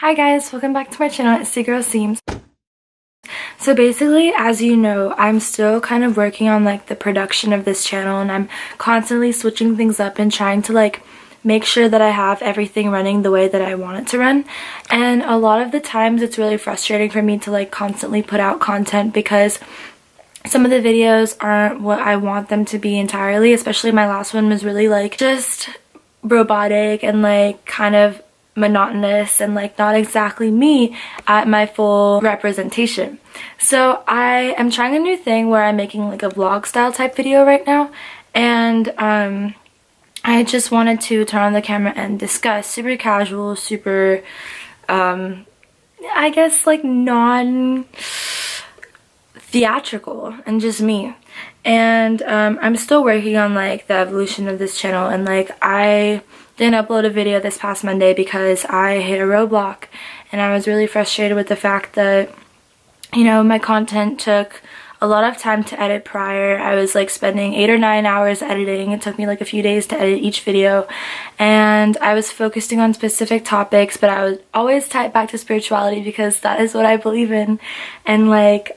Hi guys, welcome back to my channel. It's Girl Seams. So basically, as you know, I'm still kind of working on like the production of this channel, and I'm constantly switching things up and trying to like make sure that I have everything running the way that I want it to run. And a lot of the times it's really frustrating for me to like constantly put out content because some of the videos aren't what I want them to be entirely. Especially my last one was really like just robotic and like kind of monotonous and like not exactly me at my full representation. So I am trying a new thing where I'm making like a vlog style type video right now, and I just wanted to turn on the camera and discuss super casual, super I guess like non theatrical and just me. And I'm still working on like the evolution of this channel, and like I didn't upload a video this past Monday because I hit a roadblock, and I was really frustrated with the fact that, you know, my content took a lot of time to edit prior. I was like spending 8 or 9 hours editing. It took me like a few days to edit each video, and I was focusing on specific topics, but I would always tie it back to spirituality because that is what I believe in. And like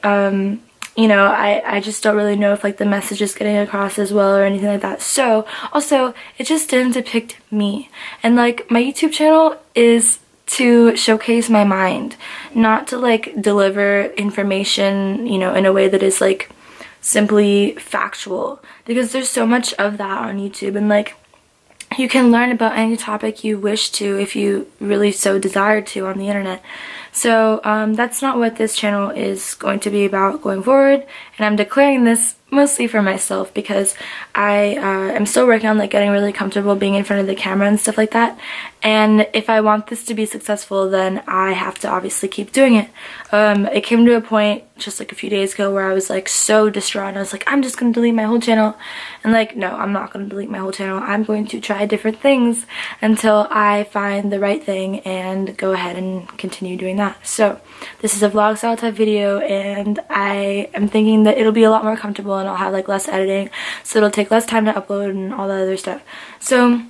you know, I just don't really know if like the message is getting across as well or anything like that. So also it just didn't depict me, and like my YouTube channel is to showcase my mind, not to like deliver information, you know, in a way that is like simply factual, because there's so much of that on YouTube, and like you can learn about any topic you wish to if you really so desire to on the internet. So that's not what this channel is going to be about going forward, and I'm declaring this mostly for myself because I am still working on like getting really comfortable being in front of the camera and stuff like that. And if I want this to be successful, then I have to obviously keep doing it. It came to a point just like a few days ago where I was like so distraught. I was like, I'm just gonna delete my whole channel. And like, no, I'm not gonna delete my whole channel. I'm going to try different things until I find the right thing and go ahead and continue doing that. So this is a vlog style type video, and I am thinking that it'll be a lot more comfortable and I'll have like less editing, so it'll take less time to upload and all that other stuff. So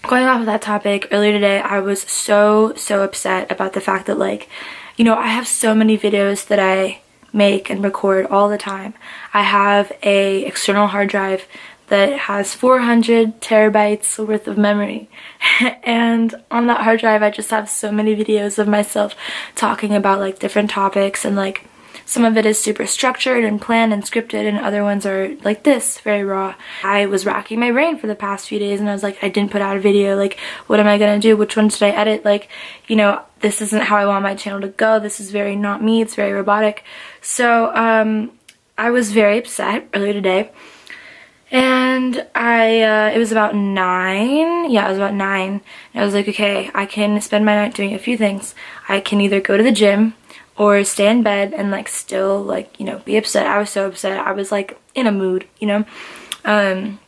going off of that topic, earlier today I was so upset about the fact that, like, you know, I have so many videos that I make and record all the time. I have a external hard drive that has 400 terabytes worth of memory, and on that hard drive I just have so many videos of myself talking about like different topics, and like some of it is super structured and planned and scripted, and other ones are like this, very raw. I was racking my brain for the past few days, and I was like, I didn't put out a video, like what am I gonna do, which one should I edit, like, you know, this isn't how I want my channel to go, this is very not me, it's very robotic. So I was very upset earlier today, and it was about 9, yeah, it was about 9, and I was like, okay, I can spend my night doing a few things. I can either go to the gym or stay in bed and like still like, you know, be upset. I was so upset. I was like in a mood, you know, and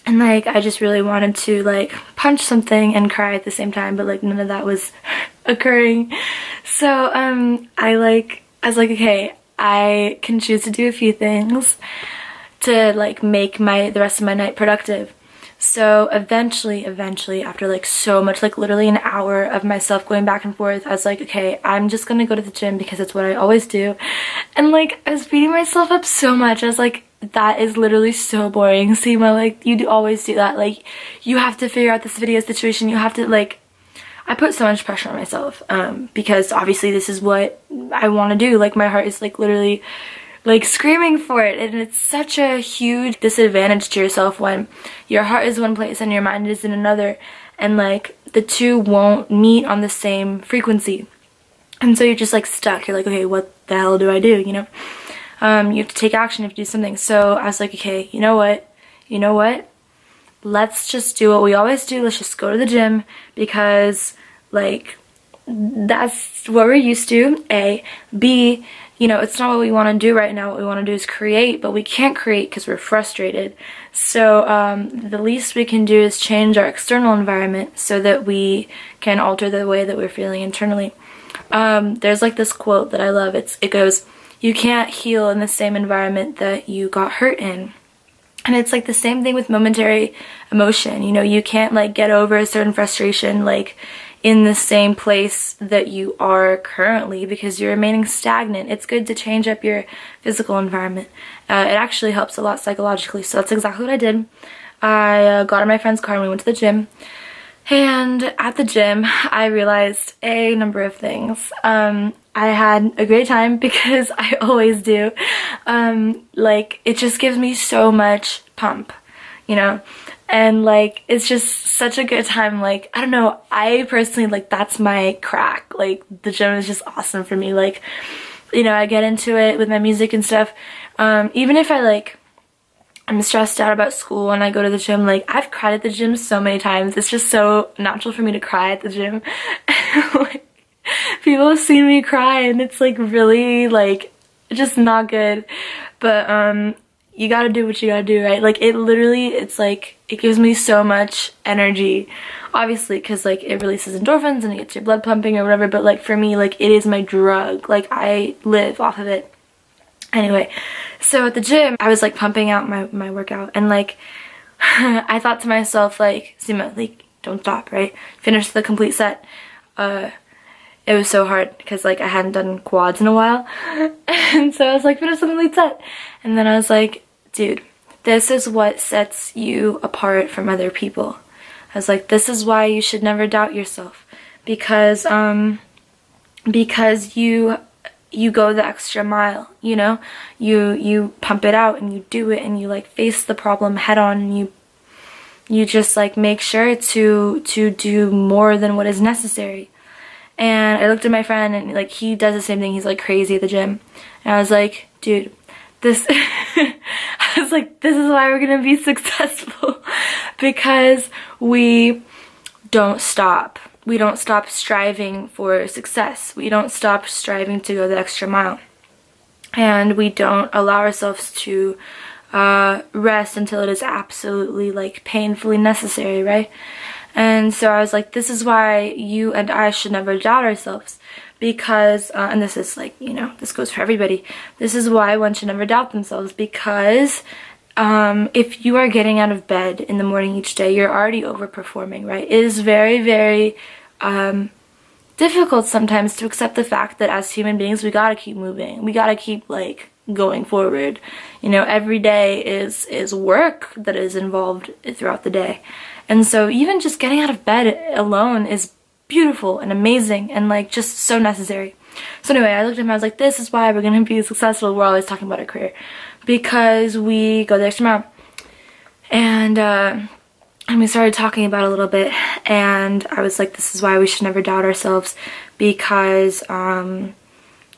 like I just really wanted to like punch something and cry at the same time, but like none of that was occurring. So I was like, okay, I can choose to do a few things to like make the rest of my night productive. So eventually after like so much, like literally an hour of myself going back and forth, I was like, okay, I'm just gonna go to the gym because it's what I always do. And like I was beating myself up so much. I was like, that is literally so boring, Seema, like you always do that, like you have to figure out this video situation, you have to, like, I put so much pressure on myself because obviously this is what I want to do. Like my heart is like literally like screaming for it, and it's such a huge disadvantage to yourself when your heart is one place and your mind is in another, and like the two won't meet on the same frequency, and so you're just like stuck. You're like, okay, what the hell do I do, you know? You have to take action, you have to do something. So I was like, okay, you know what, let's just do what we always do, let's just go to the gym, because like that's what we're used to, A. B, you know, it's not what we want to do right now. What we want to do is create, but we can't create because we're frustrated. So the least we can do is change our external environment so that we can alter the way that we're feeling internally. There's like this quote that I love. It goes, you can't heal in the same environment that you got hurt in. And it's like the same thing with momentary emotion. You know, you can't like get over a certain frustration like in the same place that you are currently because you're remaining stagnant. It's good to change up your physical environment. It actually helps a lot psychologically, so that's exactly what I did. I got in my friend's car and we went to the gym. And at the gym, I realized a number of things. I had a great time because I always do. Like, it just gives me so much pump, you know? And like, it's just such a good time. Like, I don't know, I personally, like, that's my crack. Like, the gym is just awesome for me. Like, you know, I get into it with my music and stuff. Even if I'm stressed out about school and I go to the gym, like, I've cried at the gym so many times. It's just so natural for me to cry at the gym. Like, people have seen me cry and it's like really like just not good. But you gotta do what you gotta do, right? Like, it literally, it's like, it gives me so much energy, obviously, because like it releases endorphins and it gets your blood pumping or whatever, but like for me, like, it is my drug. Like, I live off of it. Anyway, so at the gym, I was like pumping out my workout, and like I thought to myself, like, Sima, like, don't stop, right? Finish the complete set. It was so hard because like I hadn't done quads in a while, and so I was like, finish the complete set. And then I was like, dude, this is what sets you apart from other people. I was like, this is why you should never doubt yourself, because you go the extra mile, you know? You pump it out and you do it and you like face the problem head on, and you just like make sure to do more than what is necessary. And I looked at my friend and like he does the same thing. He's like crazy at the gym. And I was like, dude, this I was like, this is why we're gonna be successful, because we don't stop. We don't stop striving for success. We don't stop striving to go the extra mile. And we don't allow ourselves to rest until it is absolutely like painfully necessary, right? And so I was like, this is why you and I should never doubt ourselves, because, and this is like, you know, this goes for everybody. This is why one should never doubt themselves, because if you are getting out of bed in the morning each day, you're already overperforming, right? It is very, very difficult sometimes to accept the fact that as human beings, we gotta keep moving. We gotta keep like going forward. You know, every day is work that is involved throughout the day. And so even just getting out of bed alone is beautiful and amazing and like just so necessary. So anyway, I looked at him, I was like, this is why we're gonna be successful. We're always talking about our career, because we go the extra mile. And we started talking about it a little bit, and I was like, this is why we should never doubt ourselves, because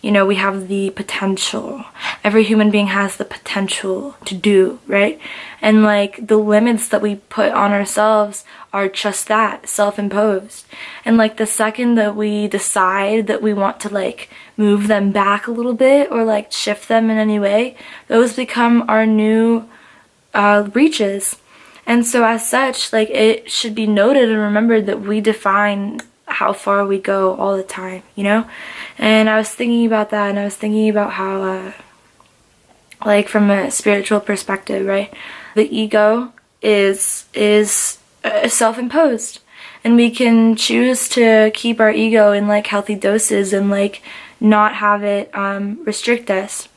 you know, we have the potential. Every human being has the potential to do, right? And like the limits that we put on ourselves are just that, self-imposed. And like the second that we decide that we want to like move them back a little bit or like shift them in any way, those become our new reaches. And so as such, like, it should be noted and remembered that we define how far we go all the time, you know? And I was thinking about that, and I was thinking about how, like, from a spiritual perspective, right? The ego is self-imposed, and we can choose to keep our ego in, like, healthy doses and, like, not have it restrict us.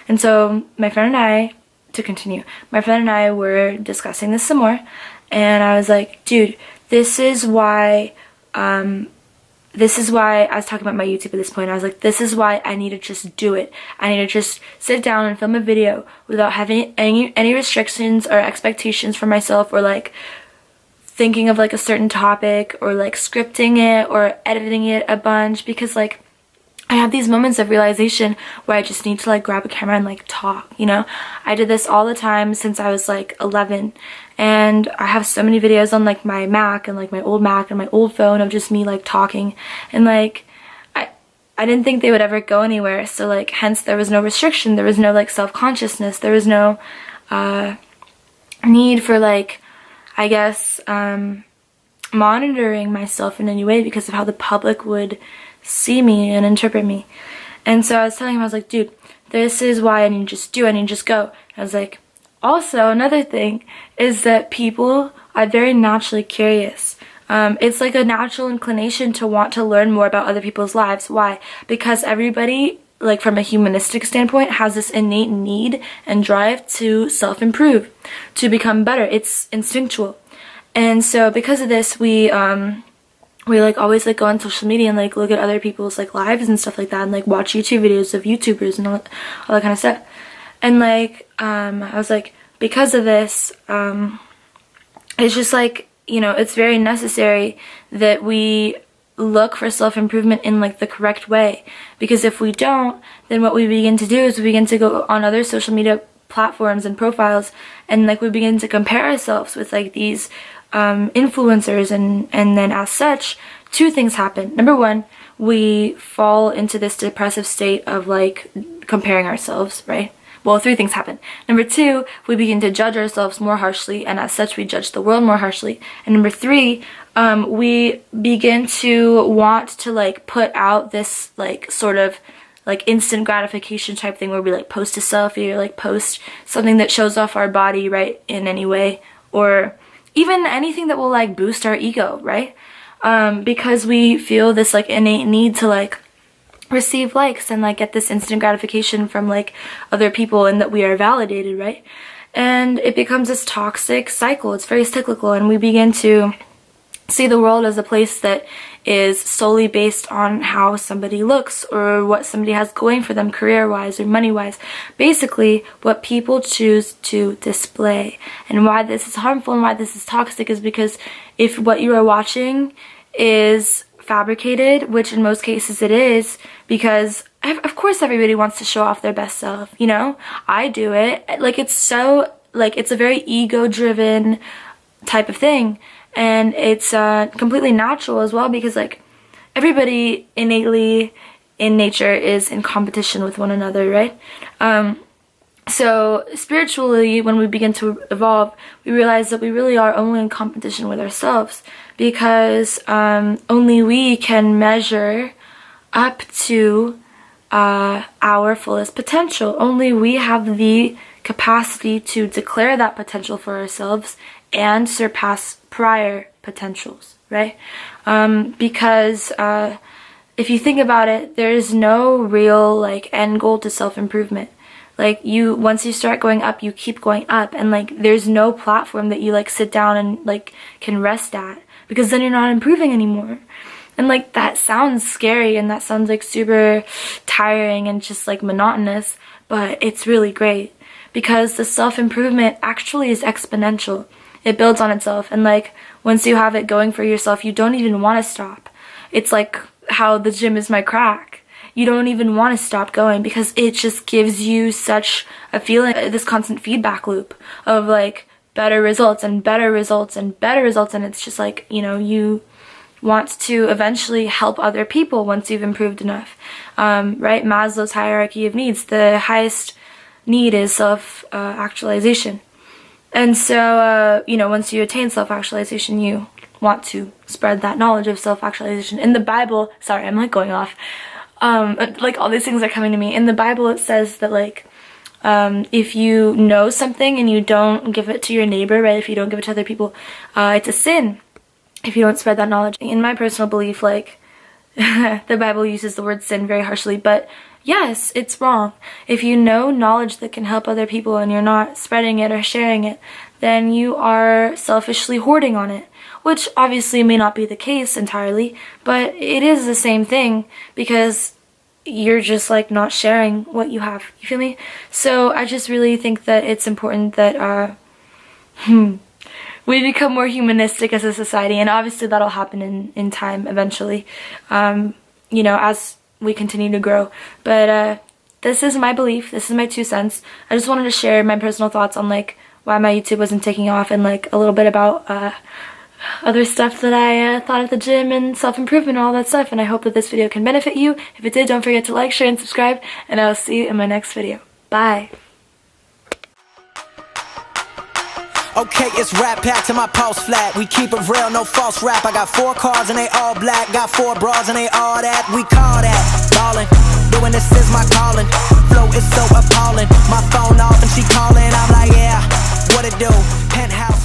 And so my friend and I, to continue, my friend and I were discussing this some more, and I was like, dude, this is why I was talking about my YouTube at this point. I was like, this is why I need to just do it. I need to just sit down and film a video without having any restrictions or expectations for myself, or like thinking of like a certain topic, or like scripting it or editing it a bunch, because like I have these moments of realization where I just need to like grab a camera and like talk, you know? I did this all the time since I was like 11, and I have so many videos on like my Mac and like my old Mac and my old phone of just me like talking, and like I didn't think they would ever go anywhere, so like hence there was no restriction, there was no like self-consciousness, there was no need for like, I guess, monitoring myself in any way because of how the public would see me and interpret me. And so I was telling him, I was like, dude, this is why I need to just do, I need to just go. And I was like, also another thing is that people are very naturally curious. It's like a natural inclination to want to learn more about other people's lives. Why? Because everybody, like from a humanistic standpoint, has this innate need and drive to self-improve, to become better. It's instinctual. And so because of this, we like always like go on social media and like look at other people's like lives and stuff like that, and like watch YouTube videos of YouTubers and all that kind of stuff. And like I was like, because of this, it's just like, you know, it's very necessary that we look for self-improvement in like the correct way, because if we don't, then what we begin to do is we begin to go on other social media platforms and profiles, and like we begin to compare ourselves with like these influencers, and then as such, two things happen. Number one, we fall into this depressive state of like comparing ourselves, right? Well, three things happen. Number two, we begin to judge ourselves more harshly, and as such we judge the world more harshly. And number three, we begin to want to like put out this like sort of like instant gratification type thing, where we like post a selfie or like post something that shows off our body, right, in any way, or even anything that will like boost our ego, right? Because we feel this like innate need to like receive likes and like get this instant gratification from like other people, and that we are validated, right? And it becomes this toxic cycle. It's very cyclical, and we begin to see the world as a place that is solely based on how somebody looks or what somebody has going for them career-wise or money-wise. Basically, what people choose to display. And why this is harmful and why this is toxic is because if what you are watching is fabricated, which in most cases it is, because of course everybody wants to show off their best self, you know? I do it. Like, it's so, like, it's a very ego-driven type of thing. And it's completely natural as well, because like everybody innately in nature is in competition with one another, right? So spiritually, when we begin to evolve, we realize that we really are only in competition with ourselves, because only we can measure up to our fullest potential. Only we have the capacity to declare that potential for ourselves and surpass prior potentials, right? Because if you think about it, there is no real like end goal to self-improvement. Like, once you start going up, you keep going up, and like there's no platform that you like sit down and like can rest at, because then you're not improving anymore. And like that sounds scary, and that sounds like super tiring and just like monotonous, but it's really great, because the self-improvement actually is exponential. It builds on itself, and like once you have it going for yourself, you don't even want to stop. It's like how the gym is my crack. You don't even want to stop going, because it just gives you such a feeling, this constant feedback loop of like better results and better results and better results, and it's just like, you know, you want to eventually help other people once you've improved enough, right? Maslow's hierarchy of needs, the highest need is self-actualization. And so, you know, once you attain self-actualization, you want to spread that knowledge of self-actualization. In the Bible, sorry, I'm like going off, like all these things are coming to me. In the Bible, it says that like, if you know something and you don't give it to your neighbor, right, if you don't give it to other people, it's a sin if you don't spread that knowledge. In my personal belief, like, the Bible uses the word sin very harshly, but yes, it's wrong. If you know knowledge that can help other people and you're not spreading it or sharing it, then you are selfishly hoarding on it, which obviously may not be the case entirely, but it is the same thing, because you're just like not sharing what you have. You feel me? So I just really think that it's important that we become more humanistic as a society, and obviously that'll happen in time eventually, you know, as we continue to grow. But this is my belief, this is my 2 cents. I just wanted to share my personal thoughts on like why my YouTube wasn't taking off, and like a little bit about other stuff that I thought at the gym and self-improvement and all that stuff, and I hope that this video can benefit you. If it did, don't forget to like, share, and subscribe, and I'll see you in my next video. Bye! Okay, it's rap packed to my pulse flat. We keep it real, no false rap. I got 4 cars and they all black. Got 4 bras and they all that. We call that ballin'. Doing this is my calling. Flow is so appalling. My phone off and she calling. I'm like, yeah, what it do? Penthouse.